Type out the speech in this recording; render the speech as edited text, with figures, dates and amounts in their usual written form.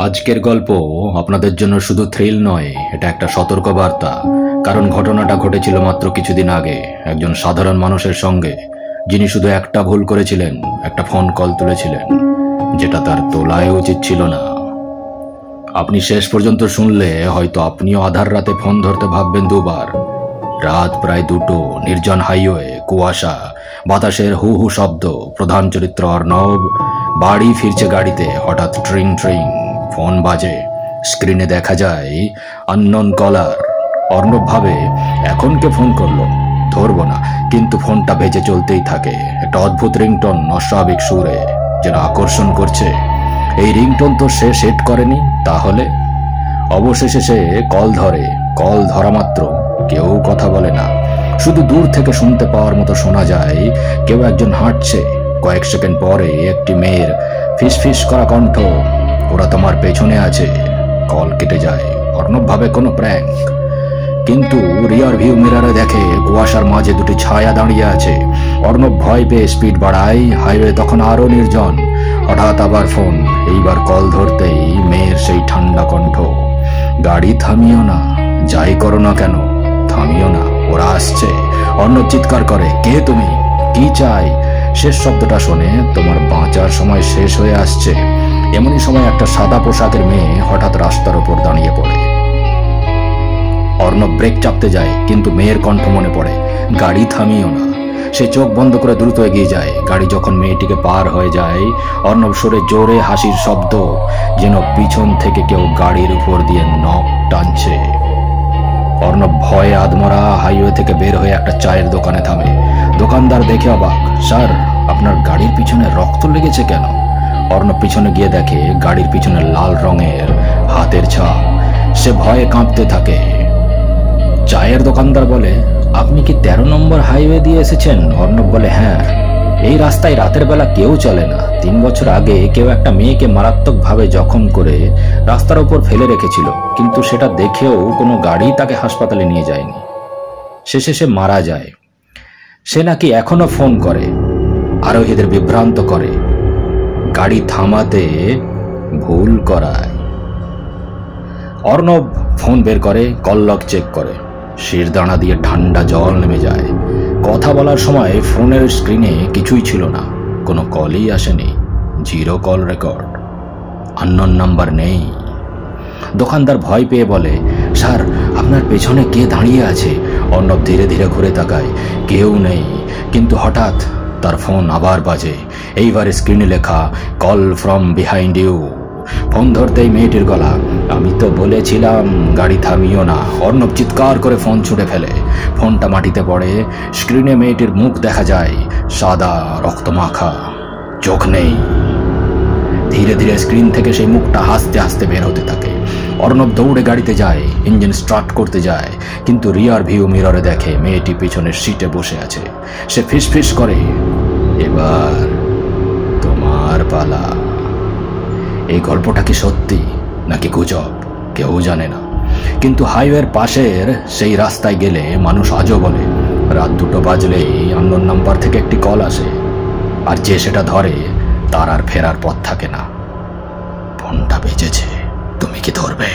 আজকের গল্প আপনাদের জন্য শুধু থ্রিল নয়, এটা একটা সতর্কবার্তা। কারণ ঘটনাটা ঘটেছিল মাত্র কিছুদিন আগে একজন সাধারণ মানুষের সঙ্গে, যিনি শুধু একটা ভুল করেছিলেন, একটা ফোন কল তুলেছিলেন, যেটা তার তোলায় উচিত ছিল না। আপনি শেষ পর্যন্ত শুনলে হয়তো আপনিও আধার রাতে ফোন ধরতে ভাববেন দুবার। রাত প্রায় 2টো, নির্জন হাইওয়ে, কুয়াশা, বাতাসের হু হু শব্দ। প্রধান চরিত্র অর্ণব বাড়ি ফিরছে গাড়িতে। হঠাৎ ট্রিং ট্রিং ফোন বাজে। স্ক্রিনে দেখা যায় আননোন কলার। অর্ণব ভাবে এখন কে ফোন করলো, ধরবো না। কিন্তু ফোনটা বেজে চলতেই থাকে। একটা অদ্ভুত রিংটোন, অস্বাভাবিক সুরে, যেন আকর্ষণ করছে। এই রিংটোন তো সে সেট করেনি। তাহলে অবশেষে সে কল ধরে। কল ধরা মাত্র কেউ কথা বলে না, শুধু দূর থেকে শুনতে পাওয়ার মতো শোনা যায় কেউ একজন হাঁটছে। কয়েক সেকেন্ড পরে একটি মেয়ের ফিস ফিস করা কণ্ঠ, ওরা তোমার পেছনে আছে। কল কেটে যায়। অর্ণব ভাবে কোনো প্র্যাঙ্ক, কিন্তু রিয়ার ভিউ মিরারে দেখে কুয়াশার মাঝে দুটি ছায়া দাঁড়িয়ে আছে। অর্ণব ভয় পেয়ে স্পিড বাড়ায়। হাইওয়ে তখন আরো নির্জন। হঠাৎ আবার ফোন। এইবার কল ধরতেই মেয়ের সেই ঠান্ডা কণ্ঠ, গাড়ি থামিও না, যাই করো না কেন থামিও না, ওরা আসছে। অর্ণব চিৎকার করে, কে তুমি, কি চাই? শেষ শব্দটা শুনে তোমার বাঁচার সময় শেষ হয়ে আসছে। এমনই সময় একটা সাদা পোশাকের মেয়ে হঠাৎ রাস্তার উপর দাঁড়িয়ে পড়ে। অর্ণব ব্রেক চাপতে যায়, কিন্তু মেয়ের কণ্ঠ মনে পড়ে, গাড়ি থামিও না। সে চোখ বন্ধ করে দ্রুত এগিয়ে যায়। গাড়ি যখন মেয়েটিকে পার হয়ে যায়, অর্ণব সরে জোরে হাসির শব্দ, যেন পিছন থেকে কেউ গাড়ির উপর দিয়ে নখ টানছে। অর্ণব ভয়ে আধমরা হাইওয়ে থেকে বের হয়ে একটা চায়ের দোকানে থামে। দোকানদার দেখে অবাক, স্যার আপনার গাড়ির পিছনে রক্ত লেগেছে কেন? অর্ণব পিছনে গিয়ে দেখে গাড়ির পিছনে লাল রঙের হাতের ছাপ। সে ভয়ে কাঁপতে থাকে। চায়ের দোকানদার বলে, আপনি কি 13 নম্বর হাইওয়ে দিয়ে এসেছেন? অর্ণব বলে, হ্যাঁ, এই রাস্তায় রাতের বেলা কেউ চলে না। 3 বছর আগে কেউ একটা মেয়েকে মারাত্মকভাবে জখম করে রাস্তার উপর ফেলে রেখেছিল, কিন্তু সেটা দেখেও কোনো গাড়ি তাকে হাসপাতালে নিয়ে যায়নি। শেষে সে মারা যায়। সে নাকি এখনো ফোন করে, আরোহীদের বিভ্রান্ত করে, গাড়ি থামাতে ভুল করায়। অর্ণব ফোন বের করে, কল লগ চেক করে। শিরদাঁড়া দিয়ে ঠান্ডা জল নেমে যায়। কথা বলার সময় ফোনের স্ক্রিনে কিছুই ছিল না, কোনো কলই আসেনি। 0 কল রেকর্ড, আননোন নাম্বার নেই। দোকানদার ভয় পেয়ে বলে, স্যার আপনার পেছনে কে দাঁড়িয়ে আছে? অর্ণব ধীরে ধীরে ঘুরে তাকায়, কেউ নেই। কিন্তু হঠাৎ তার ফোন আবার বাজে। এইবার স্ক্রিনে লেখা, call from behind you. Phone ধরতেই মেয়েটির গলা, আমি তো বলেছিলাম গাড়ি থামিও না। অর্ণব চিৎকার করে ফোন ছুঁড়ে ফেলে। ফোনটা মাটিতে পড়ে। স্ক্রিনে মেয়েটির মুখ দেখা যায়, সাদা রক্তমাখা, চোখ নেই। ধীরে ধীরে স্ক্রিন থেকে সেই মুখটা হাসতে হাসতে বের হতে থাকে। অর্ণব দৌড়ে গাড়িতে যায়, ইঞ্জিন স্টার্ট করতে যায়, কিন্তু রিয়ার ভিউ মিররে দেখে মেয়েটি পিছনের সিটে বসে আছে। সে ফিস ফিস করে, এবার তোমার পালা। এই গল্পটা কি সত্যি নাকি গুজব কেউ জানে না, কিন্তু হাইওয়ের পাশের সেই রাস্তায় গেলে মানুষ আজও বলে, রাত 2টো বাজলেই আননোন নাম্বার থেকে একটি কল আসে, আর যে সেটা ধরে তার আর ফেরার পথ থাকে না। ফোনটা বেজেছে, তুমি কি ধরবে?